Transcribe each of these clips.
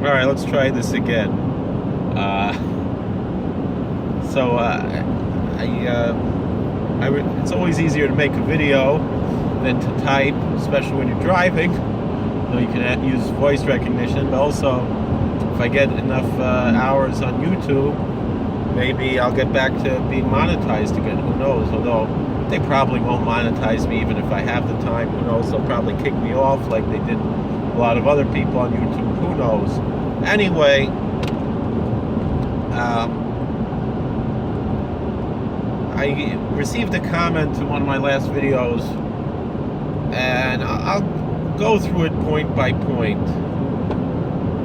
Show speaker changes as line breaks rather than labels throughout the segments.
Alright, let's try this again. It's always easier to make a video than to type, especially when you're driving. You can use voice recognition, but also if I get enough hours on YouTube, maybe I'll get back to being monetized again. Who knows? Although they probably won't monetize me even if I have the time. Who knows? They'll probably kick me off like they did a lot of other people on YouTube. Who knows? Anyway, I received a comment to one of my last videos, and I'll go through it point by point.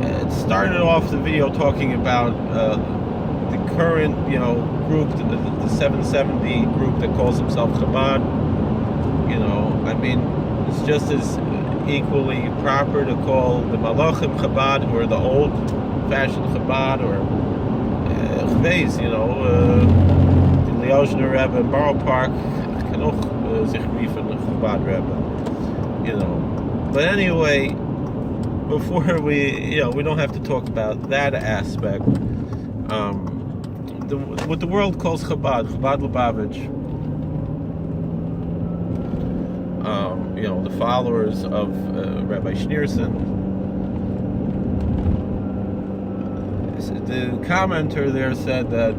It started off the video talking about the current, group, the 770 group that calls themselves Chabad. It's just as equally proper to call the Malachim Chabad, who are the old-fashioned Chabad, or Chveis, the Liozner Rebbe in Borough Park, Kanoch Zichri from the Chabad Rebbe, But anyway, before we don't have to talk about that aspect. What the world calls Chabad Lubavitch, the followers of Rabbi Schneerson. The commenter there said that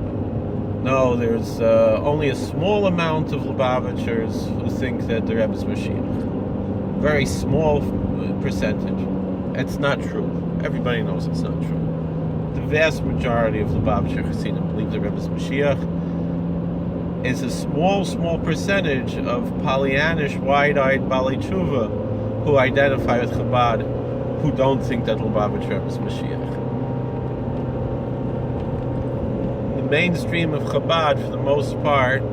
no, there's only a small amount of Lubavitchers who think that the Rebbe is Mashiach. Very small percentage. It's not true. Everybody knows it's not true. The vast majority of Lubavitcher Chassidim believe the Rebbe is Mashiach. It's a small percentage of Pollyannish, wide-eyed Balei Tshuva who identify with Chabad who don't think that Lubavitcher Rebbe is Mashiach. The mainstream of Chabad, for the most part,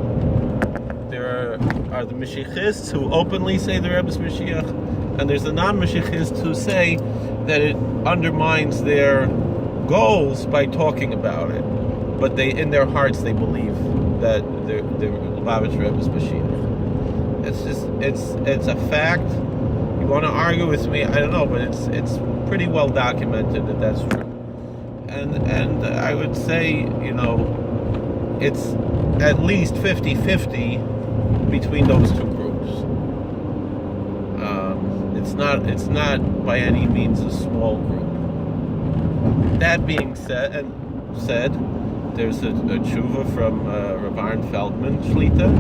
there are the Mashiachists who openly say the Rebbe is Mashiach, and there's the non-Mashiachists who say that it undermines their goals by talking about it, but in their hearts they believe that the Lubavitcher Rebbe is Mashiach. It's a fact. You want to argue with me? I don't know, but it's pretty well documented that that's true. And I would say, it's at least 50-50 between those two groups. It's not by any means a small group. That being said, there's a tshuva from Rav Aaron Feldman Shlita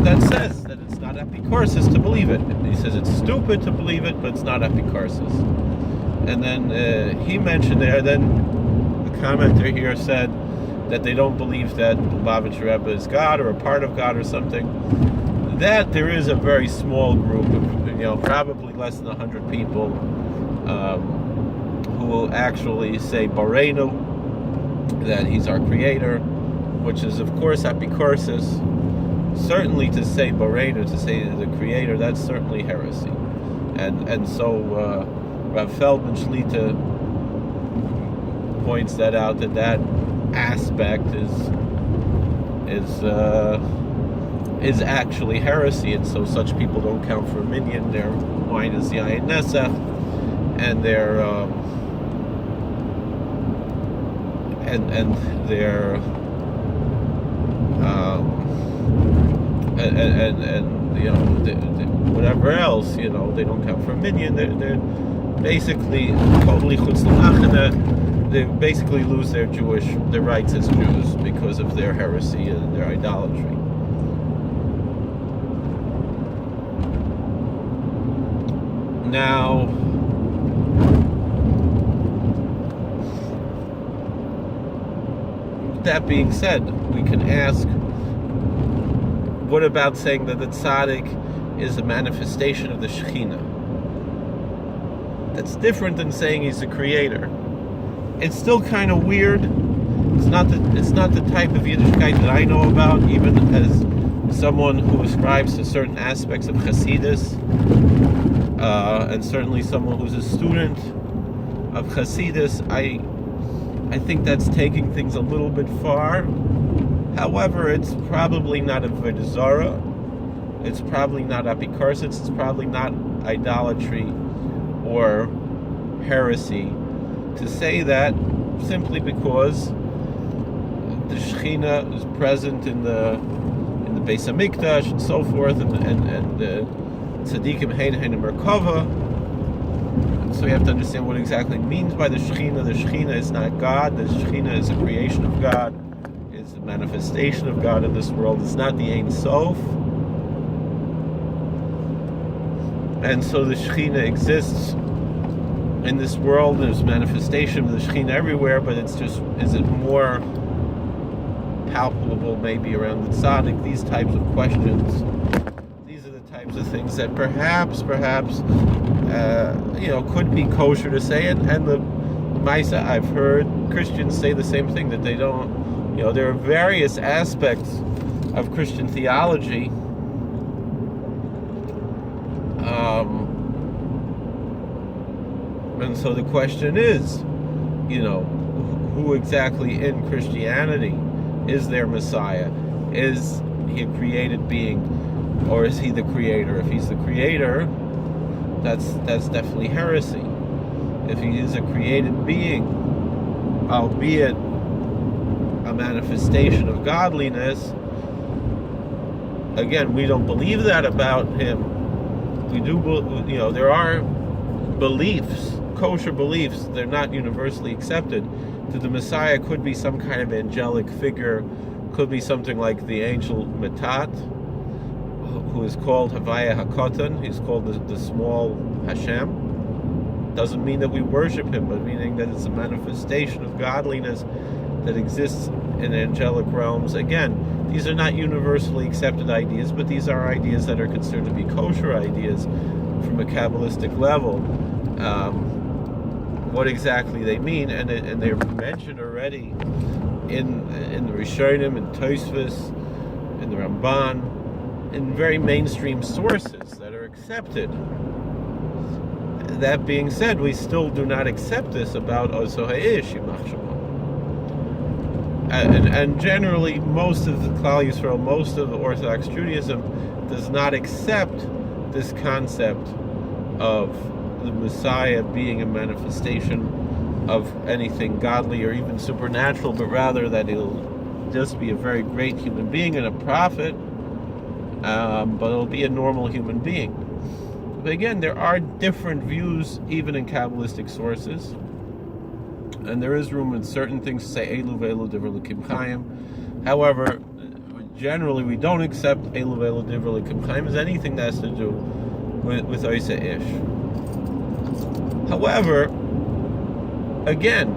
that says that it's not epicorsis to believe it. He says it's stupid to believe it, but it's not epicorsis. And then he mentioned there, then the commenter here said that they don't believe that Lubavitcher Rebbe is God or a part of God or something. That there is a very small group of, probably less than 100 people who will actually say Boreinu, that he's our creator, which is of course epicorsis. Certainly to say Boreinu, to say the creator, that's certainly heresy. And so Rav Feldman Shlita points that out, that aspect is actually heresy, and so such people don't count for a minyan. Their wine is Yayin Nesach, and their whatever else, they don't count for a minyan. They're basically totally chutz l'machana. They basically lose their rights as Jews because of their heresy and their idolatry. Now, that being said, we can ask, what about saying that the tzaddik is a manifestation of the Shekhinah? That's different than saying he's the creator. It's still kind of weird. It's not the type of Yiddishkeit that I know about, even as someone who ascribes to certain aspects of Hasidus, and certainly someone who's a student of Hasidus. I think that's taking things a little bit far. However, it's probably not a Avodah Zarah. It's probably not apikorsis. It's probably not idolatry or heresy to say that simply because the Shekhinah is present in the Beis Hamikdash and so forth, and the Tzaddikim Hein Merkava. So we have to understand what exactly it means by the Shekhinah. The Shekhinah is not God. The Shekhinah is a creation of God. It's a manifestation of God in this world. It's not the Ein Sof. And so the Shekhinah exists in this world. There's manifestation of the Shekhinah everywhere, but it's just, is it more palpable maybe around the tzaddik? These types of questions. These are the types of things that perhaps, could be kosher to say. And the Maisa, I've heard Christians say the same thing, that they don't, there are various aspects of Christian theology. And so the question is, who exactly in Christianity is their Messiah? Is he a created being, or is he the creator? If he's the creator, that's definitely heresy. If he is a created being, albeit a manifestation of godliness, again, we don't believe that about him. We do, there are beliefs, kosher beliefs, they're not universally accepted. That the Messiah could be some kind of angelic figure, could be something like the angel Metat, who is called Havaya HaKotan. He's called the small Hashem. Doesn't mean that we worship him, but meaning that it's a manifestation of godliness that exists in angelic realms. Again, these are not universally accepted ideas, but these are ideas that are considered to be kosher ideas from a Kabbalistic level. What exactly they mean, and they're mentioned already in the Rishonim, in Tosfos, in the Ramban, in very mainstream sources that are accepted. That being said, we still do not accept this about Oso Ha'ish, Yimach Shemo. And generally, most of the Klal Yisrael, most of the Orthodox Judaism does not accept this concept of the Messiah being a manifestation of anything godly or even supernatural, but rather that he'll just be a very great human being and a prophet, but it'll be a normal human being. But again, there are different views even in Kabbalistic sources, and there is room in certain things to say Elu ve'elu divrei Elokim Chaim. However, generally we don't accept Elu ve'elu divrei Elokim Chaim as anything that has to do with Oiseh Ish. However, again,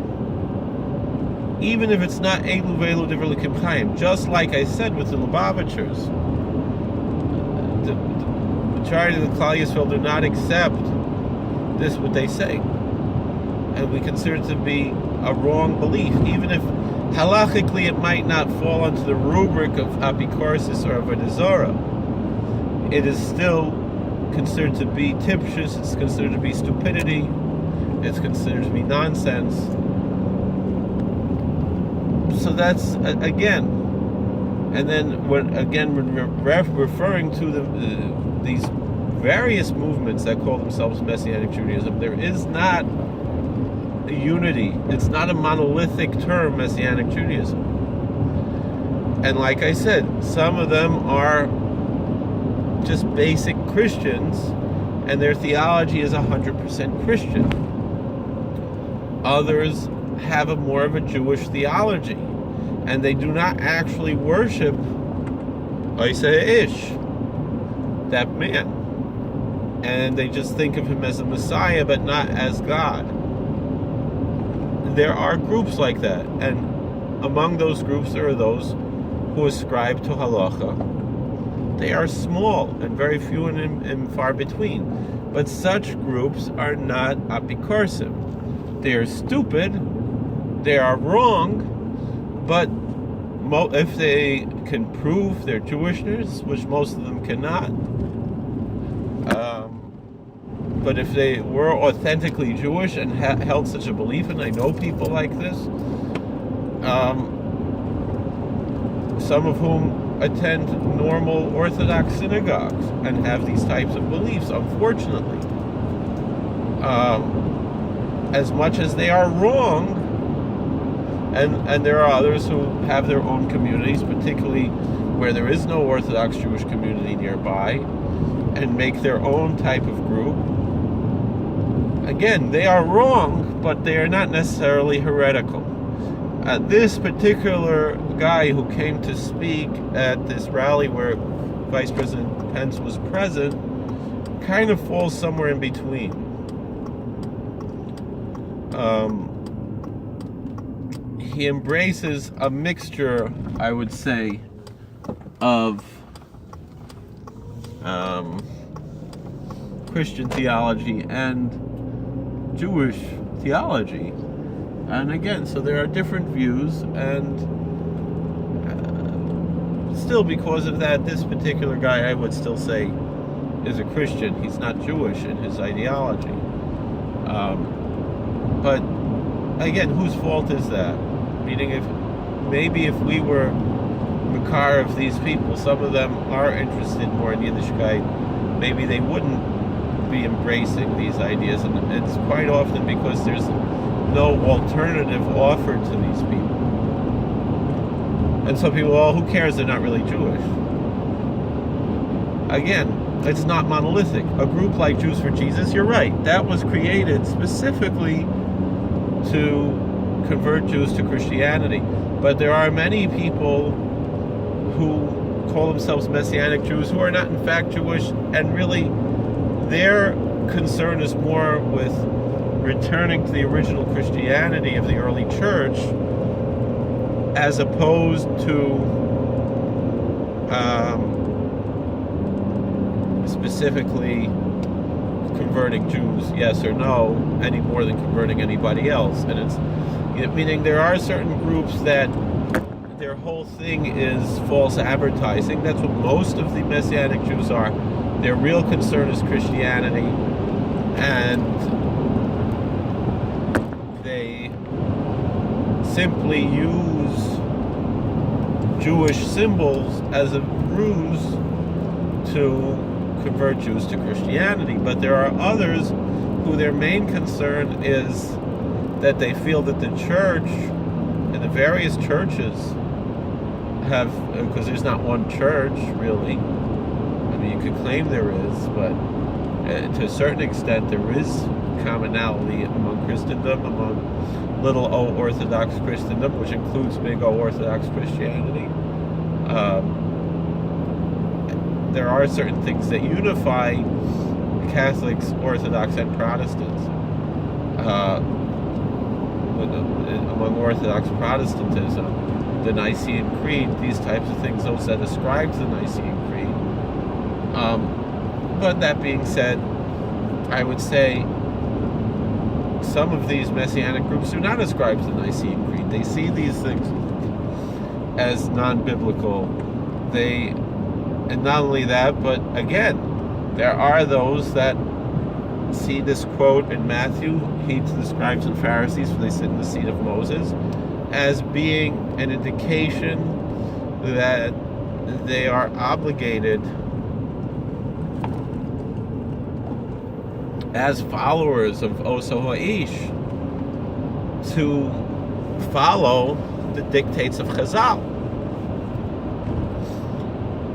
even if it's not Elu ve'elu divrei Elokim Chaim, just like I said with the Lubavitchers, the majority of the Klal Yisrael do not accept this, what they say, and we consider it to be a wrong belief, even if halachically it might not fall under the rubric of apikorsis or avodah zarah. It is still considered to be tipshus, it's considered to be stupidity, it's considered to be nonsense. So that's, again, and then when we're referring to these various movements that call themselves Messianic Judaism, there is not a unity. It's not a monolithic term, Messianic Judaism. And like I said, some of them are just basic Christians, and their theology is 100% Christian. Others have more of a Jewish theology, and they do not actually worship Oiseh Ish, that man, and they just think of him as a Messiah, but not as God. There are groups like that, and among those groups there are those who ascribe to halacha. They are small and very few and far between, but such groups are not apikorsim. They are stupid, they are wrong, but if they can prove their Jewishness, which most of them cannot, but if they were authentically Jewish and held such a belief, and I know people like this, some of whom attend normal Orthodox synagogues and have these types of beliefs, unfortunately. as much as they are wrong, and there are others who have their own communities, particularly where there is no Orthodox Jewish community nearby, and make their own type of group. Again, they are wrong, but they are not necessarily heretical. This particular guy who came to speak at this rally where Vice President Pence was present kind of falls somewhere in between. He embraces a mixture, I would say, of Christian theology and Jewish theology. And again, so there are different views, and still because of that, this particular guy, I would still say, is a Christian. He's not Jewish in his ideology. But again, whose fault is that? Meaning, if we were Makar of these people, some of them are interested more in Yiddishkeit, maybe they wouldn't be embracing these ideas, and it's quite often because there's no alternative offered to these people. And some people, oh, who cares? They're not really Jewish. Again, it's not monolithic. A group like Jews for Jesus, you're right, that was created specifically to convert Jews to Christianity. But there are many people who call themselves Messianic Jews who are not in fact Jewish, and really their concern is more with returning to the original Christianity of the early church, as opposed to specifically converting Jews, yes or no, any more than converting anybody else. And it's, meaning there are certain groups that their whole thing is false advertising. That's what most of the Messianic Jews are. Their real concern is Christianity, and they simply use Jewish symbols as a ruse to convert Jews to Christianity. But there are others who their main concern is that they feel that the church and the various churches have, because there's not one church really, I mean, you could claim there is, but to a certain extent there is commonality among Christendom, among little o Orthodox Christendom, which includes big O Orthodox Christianity. There are certain things that unify Catholics, Orthodox, and Protestants. Among Orthodox Protestantism, the Nicene Creed, these types of things, those that ascribe to the Nicene Creed. But that being said, I would say some of these Messianic groups do not ascribe to the Nicene Creed. They see these things as non-biblical. And not only that, but again, there are those that see this quote in Matthew, he to the scribes and Pharisees, for they sit in the seat of Moses, as being an indication that they are obligated as followers of Oso Ha'ish to follow the dictates of Chazal.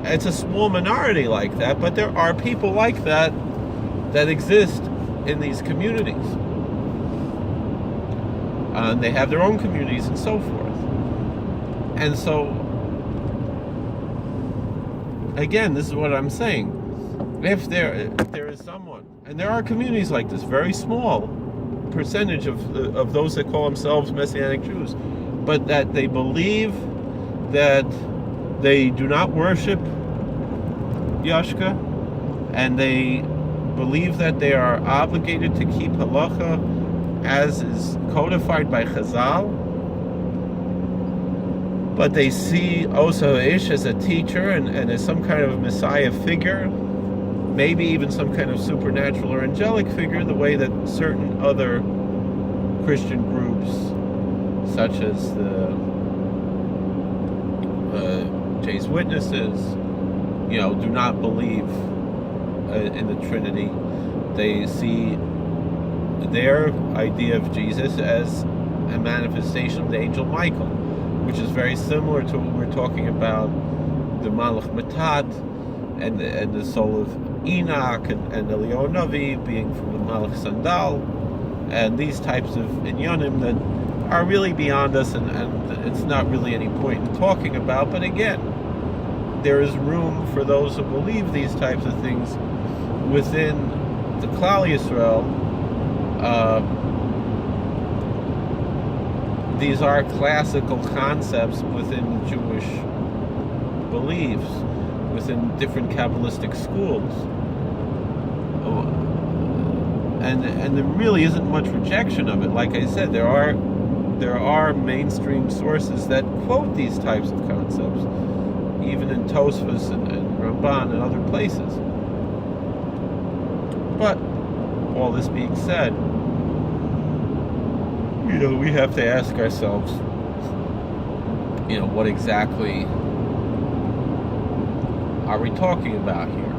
It's a small minority like that, but there are people like that that exist in these communities. And they have their own communities and so forth. And so, again, this is what I'm saying. If there is someone, and there are communities like this, very small percentage of those that call themselves Messianic Jews, but that they believe that they do not worship Yashka, and they believe that they are obligated to keep halacha as is codified by Chazal, but they see Oso Ha'ish as a teacher and as some kind of Messiah figure, maybe even some kind of supernatural or angelic figure, the way that certain other Christian groups, such as the Jehovah's Witnesses, do not believe in the Trinity. They see their idea of Jesus as a manifestation of the angel Michael, which is very similar to what we're talking about, the Malach Matat and the soul of Enoch and Eliyahu Navi being from the Malach Sandal, and these types of inyanim that are really beyond us, and it's not really any point in talking about. But again, there is room for those who believe these types of things within the Klal Yisrael. These are classical concepts within Jewish beliefs, within different Kabbalistic schools. And there really isn't much rejection of it. Like I said, there are mainstream sources that quote these types of concepts, even in Tosfos and Ramban and other places. But all this being said, we have to ask ourselves, what exactly are we talking about here?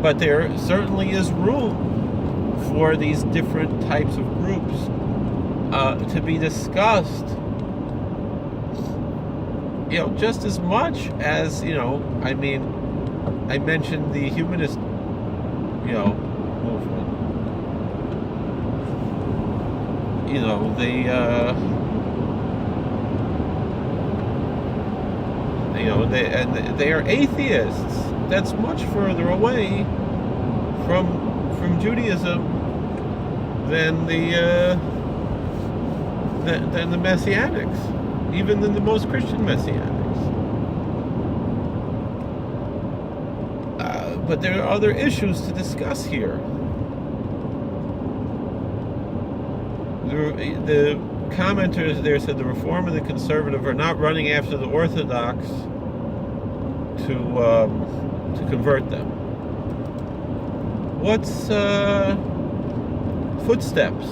But there certainly is room for these different types of groups to be discussed, just as much as, I mentioned the humanist, movement. They are atheists. That's much further away from Judaism than the Messianics, even than the most Christian Messianics. But there are other issues to discuss here. The commenters there said the Reform and the Conservative are not running after the Orthodox to convert them. What's footsteps?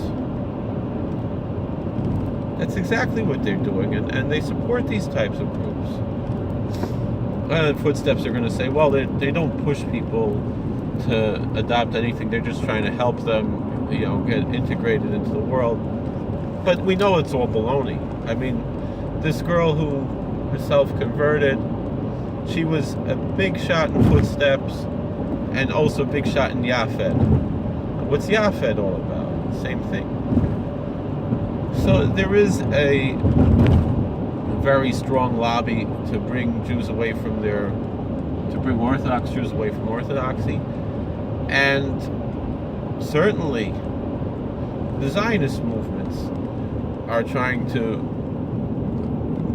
That's exactly what they're doing, and they support these types of groups. Footsteps are going to say, well, they don't push people to adopt anything. They're just trying to help them, get integrated into the world. But we know it's all baloney. This girl who herself converted, she was a big shot in Footsteps and also a big shot in Yafed. What's Yafed all about? Same thing. So there is a very strong lobby to bring Jews away from to bring Orthodox Jews away from Orthodoxy. And certainly the Zionist movements are trying to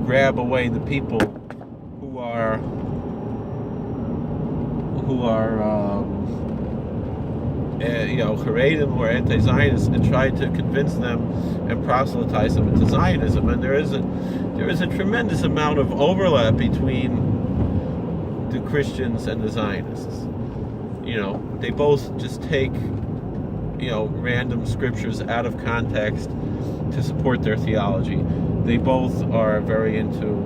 grab away the people who are Haredim or anti-Zionists, and try to convince them and proselytize them into Zionism. And there is a tremendous amount of overlap between the Christians and the Zionists. They both just take random scriptures out of context to support their theology. They both are very into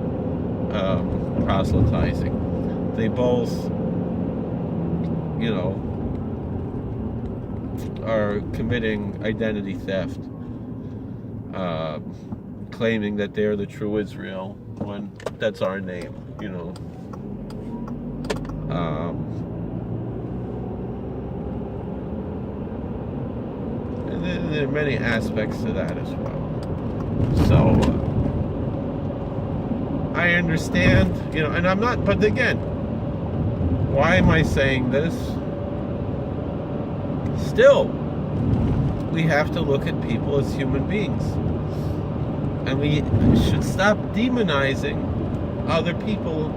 proselytizing. They both are committing identity theft, claiming that they're the true Israel when that's our name, and then there are many aspects to that as well. So I understand, and I'm not, but again, why am I saying this? Still, we have to look at people as human beings. And we should stop demonizing other people.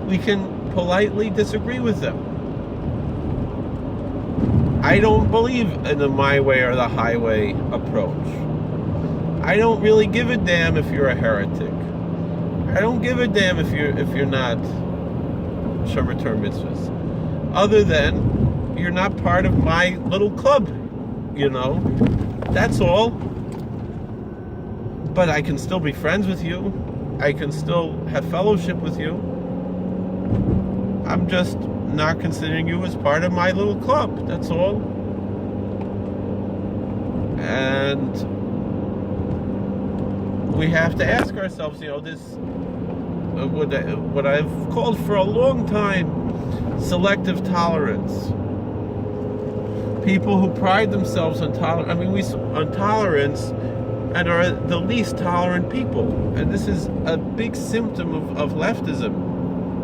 We can politely disagree with them. I don't believe in the my way or the highway approach. I don't really give a damn if you're a heretic. I don't give a damn if you're not Shomer Torah mitzvahs. Other than you're not part of my little club, That's all. But I can still be friends with you. I can still have fellowship with you. I'm just not considering you as part of my little club. That's all. And we have to ask ourselves, this what I've called for a long time selective tolerance. People who pride themselves on tolerance and are the least tolerant people. And this is a big symptom of leftism,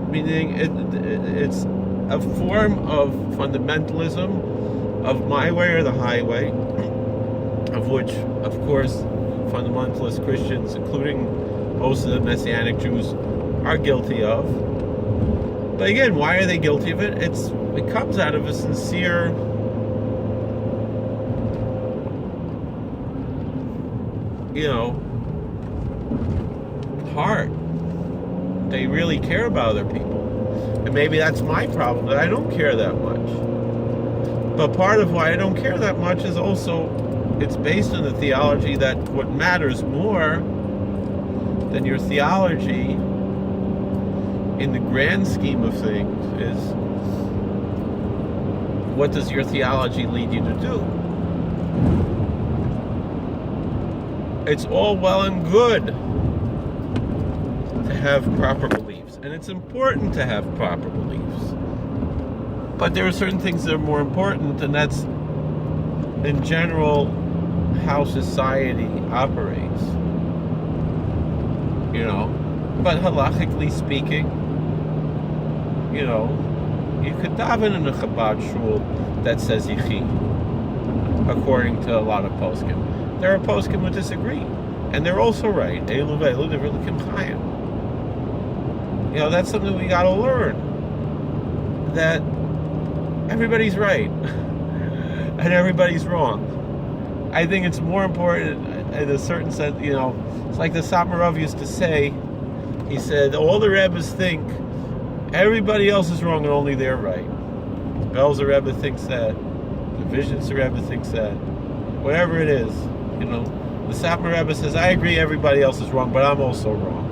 meaning it's a form of fundamentalism, of my way or the highway, of which, of course, fundamentalist Christians, including most of the Messianic Jews, are guilty of. But again, why are they guilty of it? It comes out of a sincere heart. They really care about other people. And maybe that's my problem, that I don't care that much. But part of why I don't care that much is also, it's based on the theology that what matters more than your theology in the grand scheme of things is, what does your theology lead you to do? It's all well and good to have proper beliefs, and it's important to have proper beliefs. But there are certain things that are more important, and that's, in general, how society operates. But halachically speaking, you could daven in a Chabad shul that says Yichi, according to a lot of poskim. There are poskim who disagree, and they're also right. That's something we got to learn. That everybody's right and everybody's wrong. I think it's more important in a certain sense. It's like the Satmar used to say. He said, all the Rebbes think everybody else is wrong and only they're right. Belzer Rebbe thinks that. The Visions Rebbe thinks that. Whatever it is, the Satmar Rebbe says, I agree everybody else is wrong, but I'm also wrong.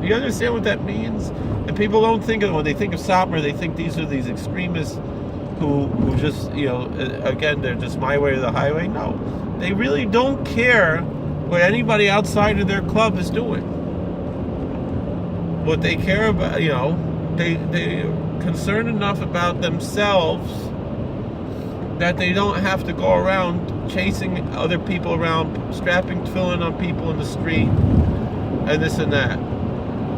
You understand what that means? And people don't think of, when they think of Satmar, they think these are these extremists who just, again, they're just my way or the highway. No, they really don't care what anybody outside of their club is doing. What they care about, they're concerned enough about themselves that they don't have to go around chasing other people around, strapping tefillin on people in the street, and this and that.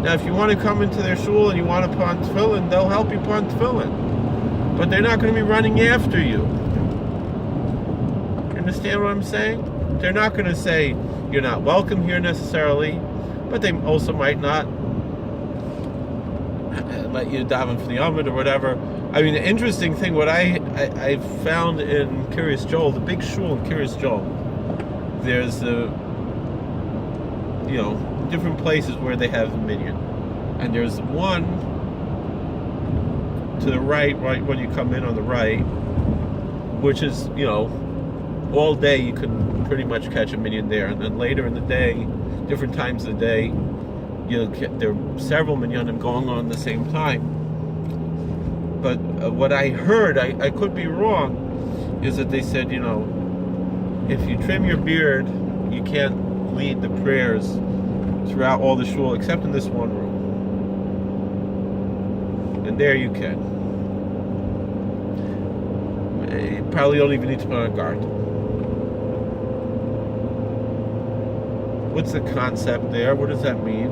Now, if you want to come into their shul and you want to put on tefillin, they'll help you put on tefillin. But they're not going to be running after you. You understand what I'm saying? They're not going to say, you're not welcome here necessarily, but they also might not let you daven for the Amud or whatever. I mean, the interesting thing, what I found in Kiryas Joel, the big shul in Kiryas Joel, there's different places where they have the minyan, and there's one to the right when you come in on the right, which is all day you can pretty much catch a minyan there, and then later in the day, different times of the day, there are several minyanim going on at the same time. But what I heard, I could be wrong, is that they said, if you trim your beard, you can't lead the prayers throughout all the shul except in this one room. And there you can. You probably don't even need to put on a guard. What's the concept there? What does that mean?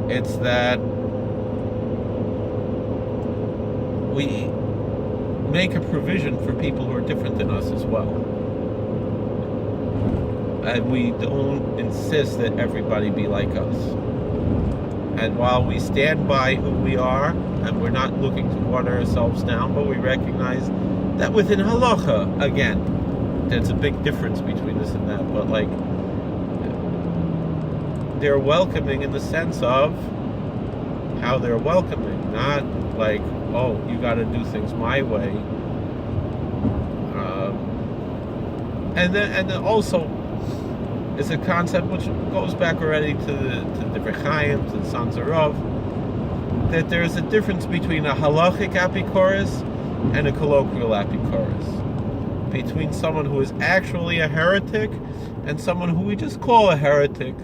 It's that we make a provision for people who are different than us as well. And we don't insist that everybody be like us. And while we stand by who we are, and we're not looking to water ourselves down, but we recognize that within halacha, again, there's a big difference between this and that, but they're welcoming in the sense of how they're welcoming, not like, oh, you got to do things my way. And then also, is a concept which goes back already to the Rechaims and Sons of Rav, that there is a difference between a halachic apikoros and a colloquial apikoros, between someone who is actually a heretic and someone who we just call a heretic,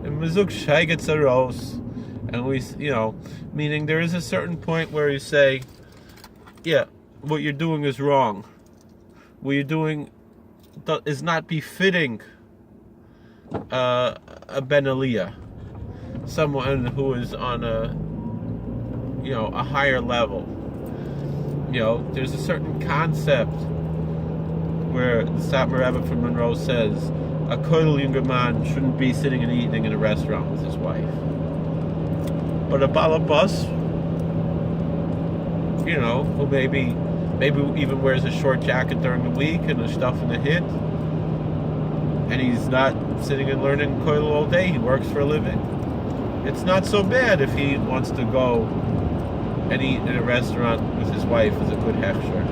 and mizuk shaiget zaros, and we, meaning there is a certain point where you say, yeah, what you're doing is wrong. What you're doing is not befitting a Ben Aliyah, someone who is on a higher level. There's a certain concept where the Satmar Rebbe from Monroe says a kotel younger man shouldn't be sitting and eating in a restaurant with his wife. But a balabas, who maybe even wears a short jacket during the week and a stuff in the hit, and he's not sitting and learning kotel all day, he works for a living. It's not so bad if he wants to go and eat in a restaurant with his wife as a good hechsher.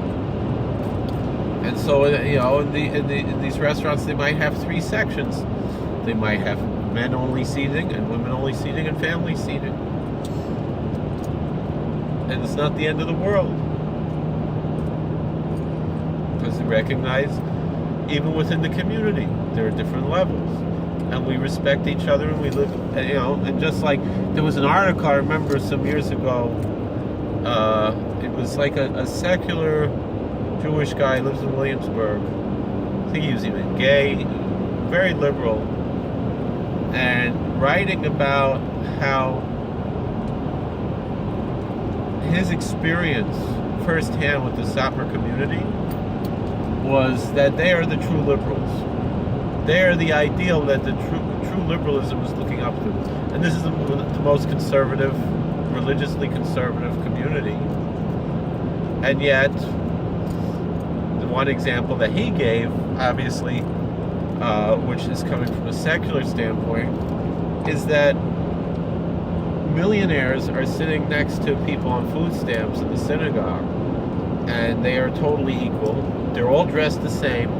And so, in these restaurants, they might have 3 sections. They might have men-only seating and women-only seating and family seating. And it's not the end of the world. Because they recognize, even within the community, there are different levels. And we respect each other, and we live, and just like, there was an article, I remember some years ago, it was like a secular Jewish guy, lives in Williamsburg. I think he was even gay, very liberal, and writing about how his experience firsthand with the Satmar community was that they are the true liberals. They are the ideal that the true liberalism is looking up to. And this is the most conservative, religiously conservative community. And yet, the one example that he gave, obviously, which is coming from a secular standpoint, is that millionaires are sitting next to people on food stamps in the synagogue, and they are totally equal. They're all dressed the same.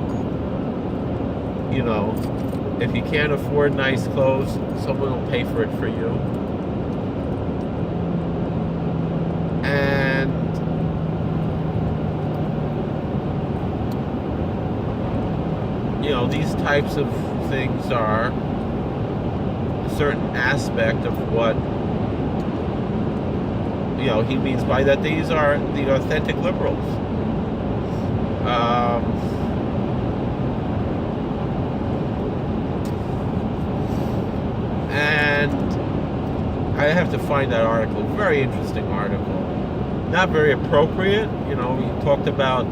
If you can't afford nice clothes, someone will pay for it for you. And these types of things are a certain aspect of what he means by that. These are the authentic liberals. And I have to find that article. Very interesting article. Not very appropriate. He talked about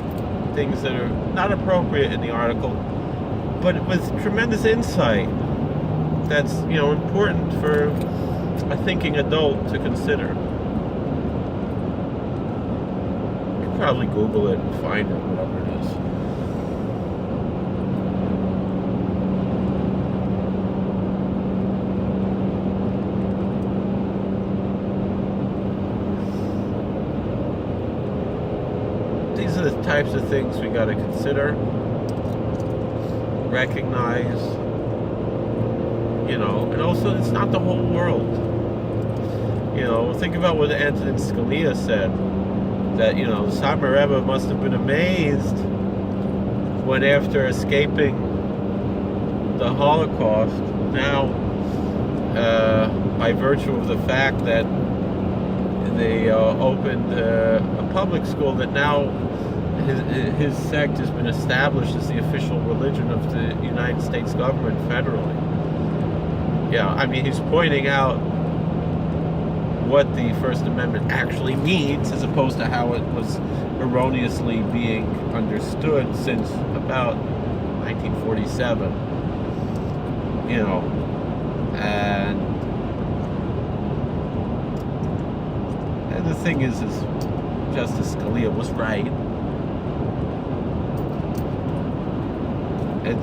things that are not appropriate in the article, but with tremendous insight that's important for a thinking adult to consider. You can probably Google it and find it, whatever it is. These are the types of things we got to consider, recognize, and also it's not the whole world. Think about what Antonin Scalia said, that, the Satmar Rebbe must have been amazed when, after escaping the Holocaust, now, by virtue of the fact that they opened a public school, that now his sect has been established as the official religion of the United States government federally. He's pointing out what the First Amendment actually means, as opposed to how it was erroneously being understood since about 1947. And the thing is Justice Scalia was right. And,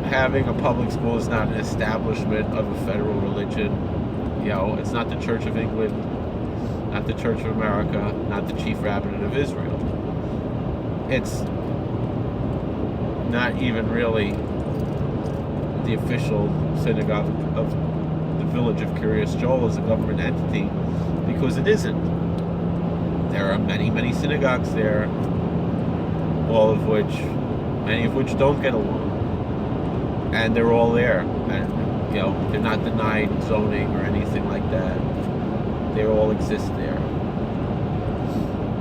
having a public school is not an establishment of a federal religion. It's not the Church of England, not the Church of America, not the Chief Rabbinate of Israel. It's not even really the official synagogue of the village of Kiryas Joel as a government entity, because it isn't. There are many, many synagogues there, many of which don't get along, and they're all there, and they're not denied zoning or anything like that. They all exist there.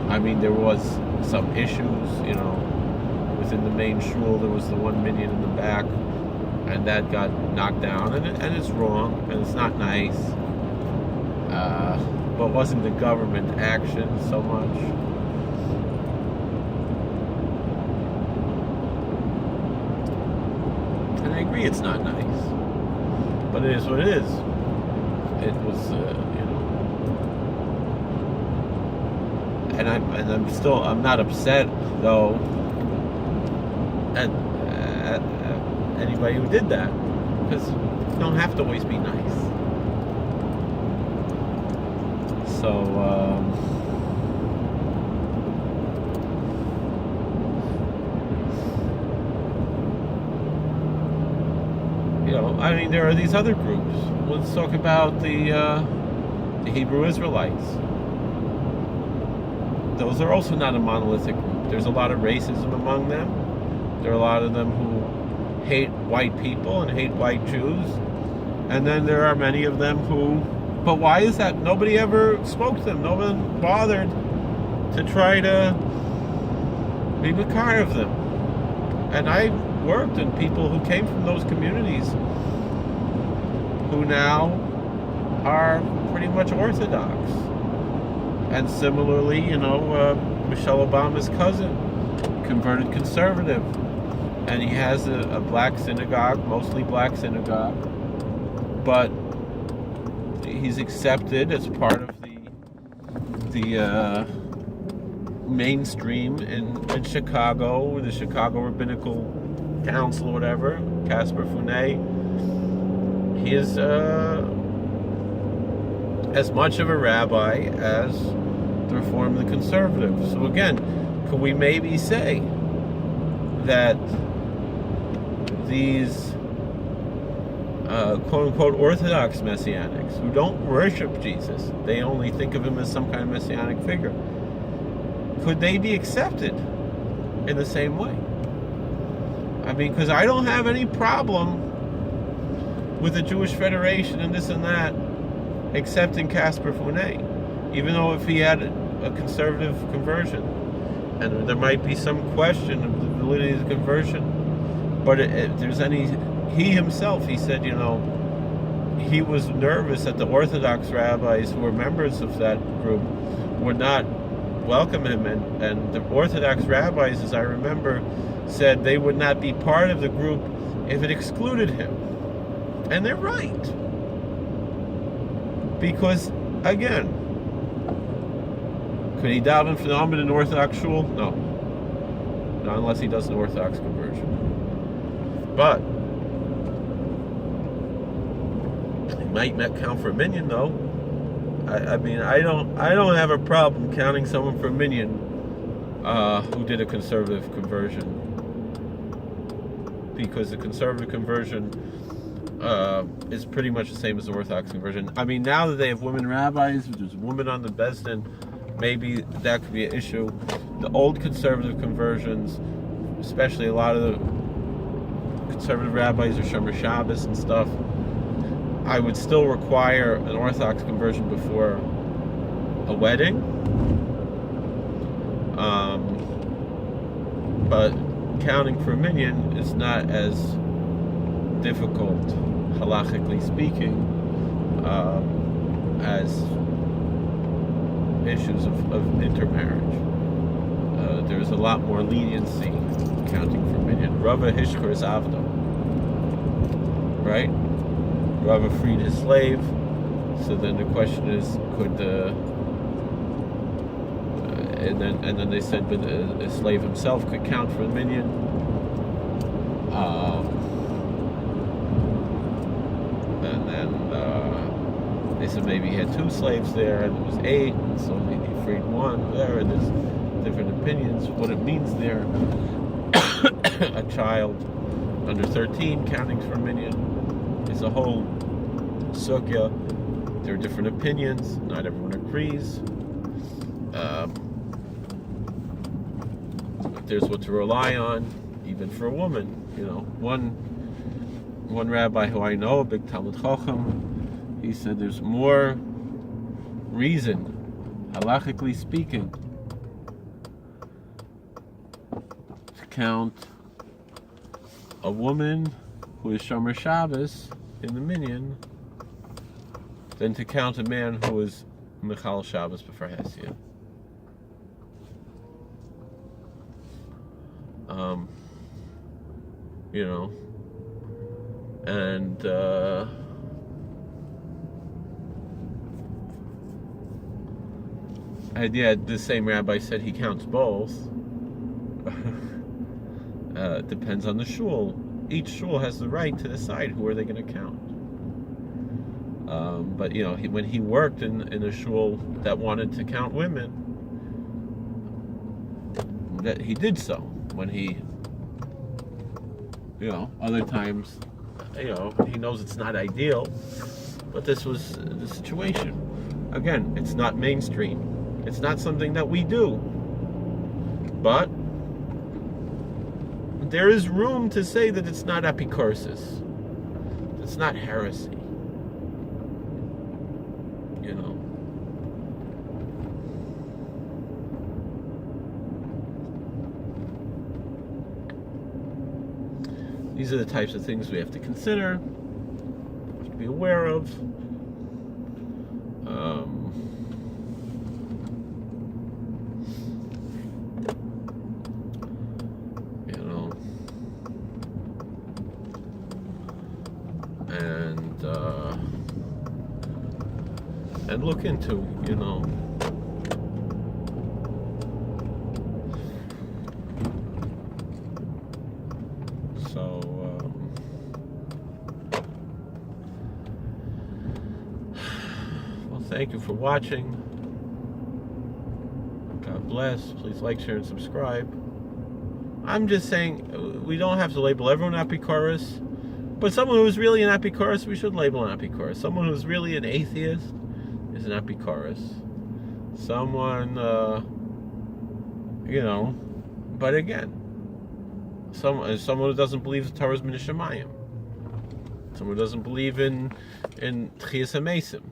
I mean, there was some issues, within the main shul. There was the one minyan in the back, and that got knocked down, and it's wrong, and it's not nice. But it wasn't the government action so much. And I agree it's not nice, but it is what it is. It was, and I'm not upset though at anybody who did that, because you don't have to always be nice. So I mean, there are these other groups. Let's talk about the Hebrew Israelites. Those are also not a monolithic group. There's a lot of racism among them. There are a lot of them who hate white people and hate white Jews. And then there are many of them who... But why is that? Nobody ever spoke to them. No one bothered to try to be makar of them. And I worked in people who came from those communities who now are pretty much Orthodox. And similarly, Michelle Obama's cousin converted conservative, and he has a black synagogue, mostly black synagogue, but he's accepted as part of the mainstream in Chicago, the Chicago Rabbinical Council or whatever, Casper Funay. He is as much of a rabbi as the Reform and the Conservative. So again, could we maybe say that these quote-unquote Orthodox Messianics who don't worship Jesus, they only think of him as some kind of Messianic figure, could they be accepted in the same way? I mean, because I don't have any problem with the Jewish Federation and this and that accepting Casper Funay, even though if he had a conservative conversion, and there might be some question of the validity of the conversion, but if there's any, he himself, he said, he was nervous that the Orthodox rabbis who were members of that group would not welcome him, and the Orthodox rabbis, as I remember, said they would not be part of the group if it excluded him. And they're right. Because, again, could he daven for the Amid in Orthodox shul? No. Not unless he does an Orthodox conversion. But he might not count for a minyan, though. I mean, I don't have a problem counting someone for a minyan who did a conservative conversion, because the conservative conversion is pretty much the same as the Orthodox conversion. I mean, now that they have women rabbis, there's a woman on the Bezdin, maybe that could be an issue. The old conservative conversions, especially a lot of the conservative rabbis are Shomer Shabbos and stuff, I would still require an Orthodox conversion before a wedding. But counting for a minyan is not as difficult, halachically speaking, as issues of intermarriage. There's a lot more leniency counting for minyan. Rava Hishkar is Avdo, right? Rava freed his slave, so then the question is, could the and then they said, but the slave himself could count for the minyan. And then they said maybe he had 2 slaves there, and it was 8, and so maybe he freed one there, and there's different opinions what it means there. A child under 13, counting for a minyan, is a whole sugya. There are different opinions. Not everyone agrees. But there's what to rely on, even for a woman. One rabbi who I know, a big Talmud Chacham, he said there's more reason, halachically speaking, to count a woman who is Shomer Shabbos in the minyan than to count a man who is Michal Shabbos before Hesya. And the same rabbi said he counts both. Depends on the shul. Each shul has the right to decide who are they going to count. But when he worked in a shul that wanted to count women, that he did so. When he, other times, he knows it's not ideal, but this was the situation. Again, it's not mainstream. It's not something that we do. But there is room to say that it's not apicorsis. It's not heresy. These are the types of things we have to consider, to be aware of. And look into, So, well, thank you for watching. God bless. Please like, share, and subscribe. I'm just saying, we don't have to label everyone Apikoros, but someone who's really an Apikoros, we should label an Apikoros. Someone who's really an atheist is an Apikoros. Someone, but again, someone who doesn't believe the Torah is min hashamayim. Someone who doesn't believe in Tchias HaMesim.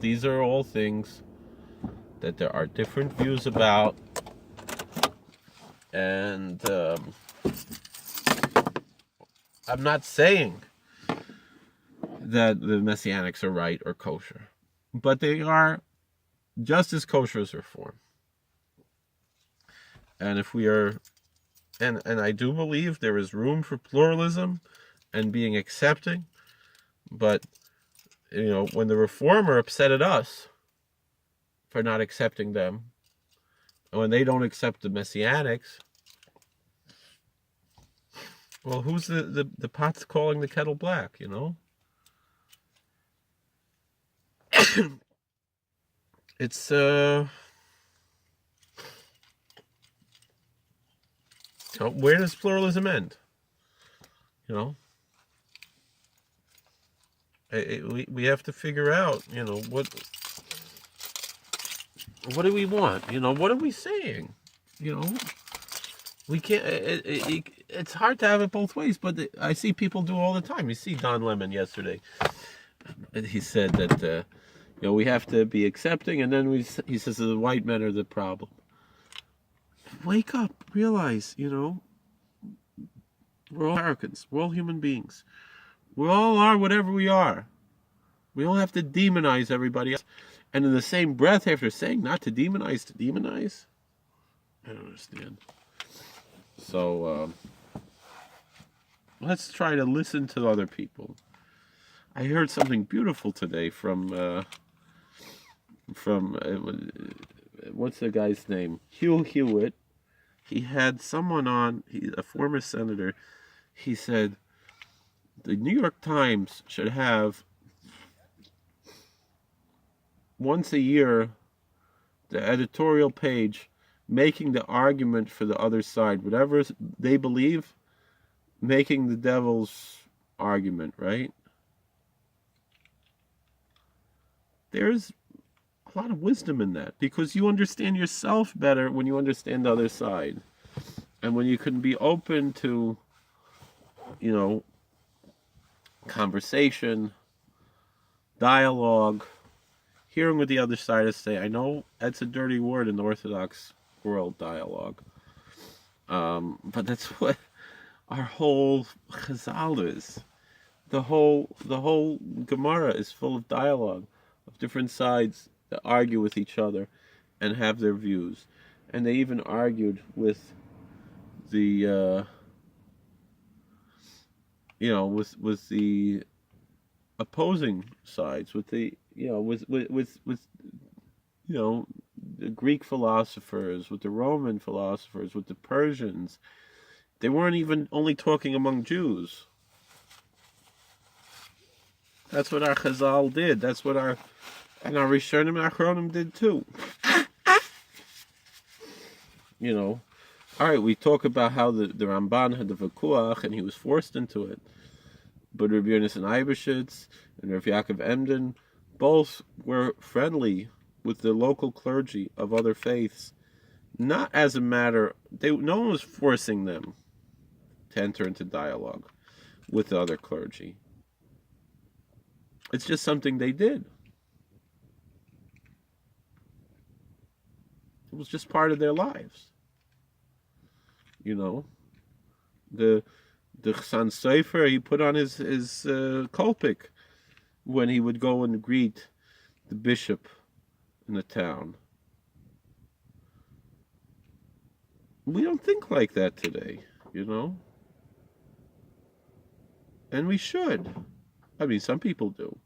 These are all things that there are different views about, and I'm not saying that the Messianics are right or kosher, but they are just as kosher as Reform. And if we are, and I do believe there is room for pluralism and being accepting, but when the Reform are upset at us for not accepting them, and when they don't accept the Messianics, well, who's the pot's calling the kettle black, It's where does pluralism end? We have to figure out, what do we want? What are we saying? We can't. It's hard to have it both ways, but I see people do all the time. You see Don Lemon yesterday. He said that we have to be accepting, and then he says the white men are the problem. Wake up, realize, we're all Americans, we're all human beings. We all are whatever we are. We don't have to demonize everybody else. And in the same breath, after saying not to demonize, I don't understand. So, let's try to listen to other people. I heard something beautiful today from what's the guy's name? Hugh Hewitt. He had someone on, a former senator. He said the New York Times should have once a year the editorial page making the argument for the other side, whatever they believe, making the devil's argument, right? There's a lot of wisdom in that, because you understand yourself better when you understand the other side. And when you can be open to, conversation, dialogue, hearing what the other side is saying. I know that's a dirty word in the Orthodox world, dialogue. But that's what our whole Chazal is. The whole Gemara is full of dialogue, of different sides that argue with each other and have their views. And they even argued with the with the opposing sides, with the the Greek philosophers, with the Roman philosophers, with the Persians. They weren't even only talking among Jews. That's what our Chazal did. That's what our Rishonim and Achronim did too. All right, we talk about how the Ramban had the Vekuach and he was forced into it. But Rabbi Yonasan Eibeshitz and Rav Yaakov Emden both were friendly with the local clergy of other faiths, not as a matter, no one was forcing them to enter into dialogue with the other clergy. It's just something they did. It was just part of their lives. The Chassan Sofer, he put on his kolpik when he would go and greet the bishop in the town. We don't think like that today, and we should. I mean, some people do,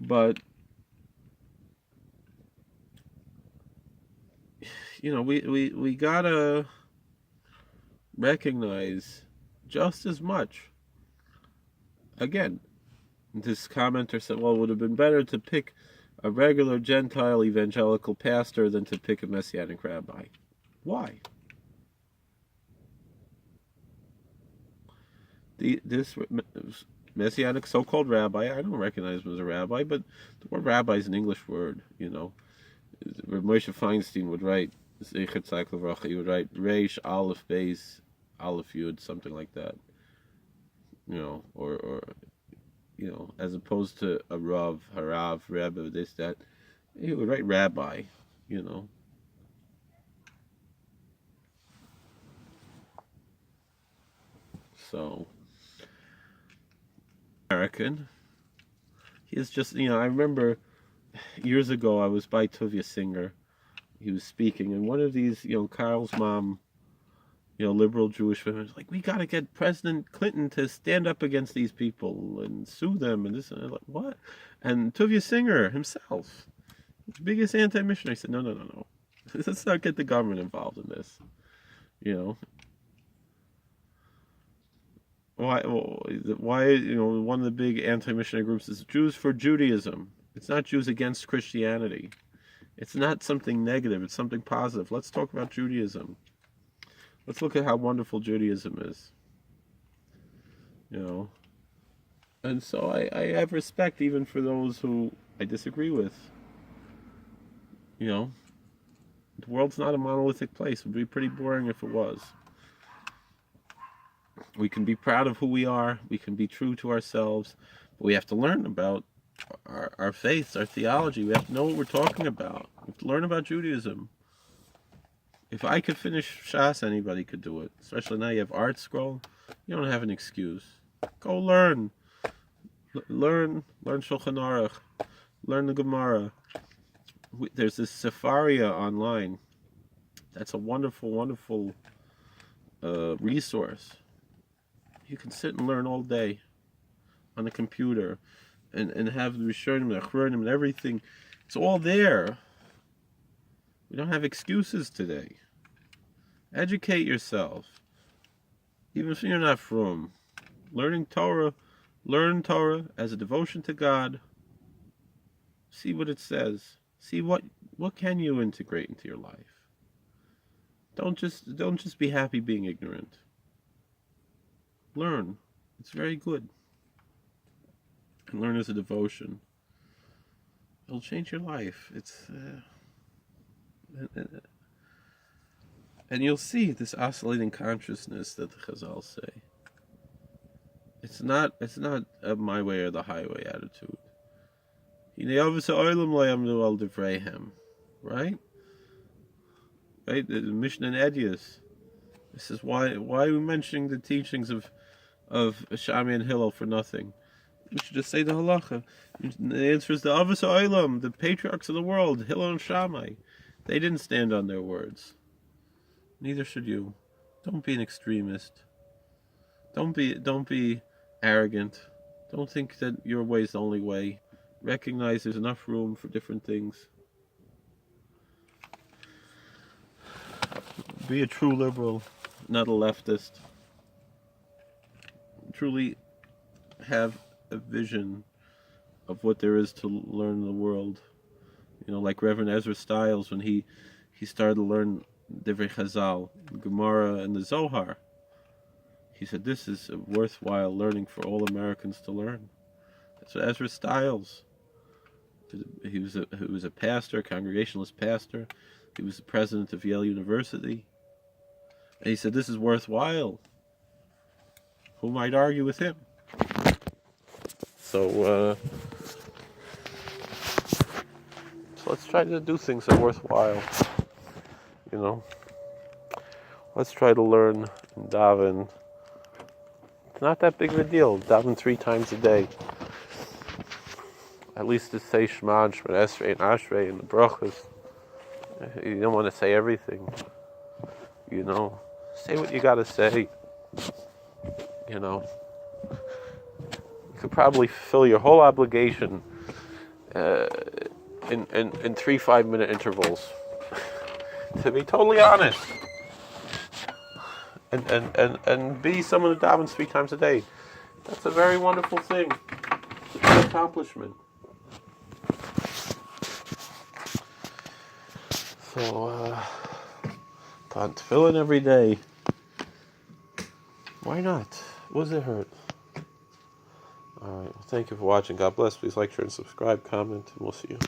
but we gotta recognize just as much. Again, this commenter said, well, it would have been better to pick a regular Gentile evangelical pastor than to pick a Messianic rabbi. Why? This Messianic so-called rabbi, I don't recognize him as a rabbi, but the word rabbi is an English word, Moshe Feinstein would write, he would write Reish, Aleph, Beis, Aleph, Yud, something like that. Or as opposed to a Rav, Harav, Rebbe, this, that. He would write rabbi, So, American. He's just, I remember years ago I was by Tuvia Singer. He was speaking, and one of these, Carl's mom, liberal Jewish women was like, we got to get President Clinton to stand up against these people and sue them and this, and I'm like, what? And Tuvia Singer himself, the biggest anti-missionary, said, no. Let's not get the government involved in this. Why? One of the big anti-missionary groups is Jews for Judaism. It's not Jews against Christianity. It's not something negative. It's something positive. Let's talk about Judaism. Let's look at how wonderful Judaism is. And so I have respect even for those who I disagree with. The world's not a monolithic place. It would be pretty boring if it was. We can be proud of who we are. We can be true to ourselves. But we have to learn about our faiths, our theology. We have to know what we're talking about. We have to learn about Judaism. If I could finish Shas, anybody could do it. Especially now you have Art Scroll. You don't have an excuse. Go learn. Learn Shulchan Aruch. Learn the Gemara. There's this Sefaria online. That's a wonderful, wonderful resource. You can sit and learn all day on the computer and have the Rishonim and Achronim and everything. It's all there. We don't have excuses today. Educate yourself. Even if you're not from. Learn Torah as a devotion to God. See what it says. See what can you integrate into your life. Don't just be happy being ignorant. Learn. It's very good. And learn as a devotion. It'll change your life. And you'll see this oscillating consciousness that the Chazal say. It's not a my way or the highway attitude. Right? Right? The Mishnah and Edius. This is why are we mentioning the teachings of Shammai and Hillel for nothing? We should just say the halacha. The answer is the Avos Ha'olam, the patriarchs of the world, Hillel and Shammai. They didn't stand on their words. Neither should you. Don't be an extremist. Don't be arrogant. Don't think that your way is the only way. Recognize there's enough room for different things. Be a true liberal, not a leftist. Truly have a vision of what there is to learn in the world. Like Reverend Ezra Stiles, when he started to learn Divrei Chazal, Gemara, and the Zohar. He said, this is a worthwhile learning for all Americans to learn. That's what Ezra Stiles. He was a pastor, a Congregationalist pastor. He was the president of Yale University. And he said, this is worthwhile. Who might argue with him? So let's try to do things that are worthwhile. Let's try to learn and daven. It's not that big of a deal. Daven 3 times a day. At least to say Shema and Shema Esrei and Ashrei and the brachas. You don't want to say everything. Say what you got to say. You could probably fulfill your whole obligation in 3 5-minute intervals. To be totally honest. And be someone who davens 3 times a day. That's a very wonderful thing. It's an accomplishment. So, put on tefillin every day. Why not? What does it hurt? Alright, well, thank you for watching. God bless. Please like, share, and subscribe, comment, and we'll see you.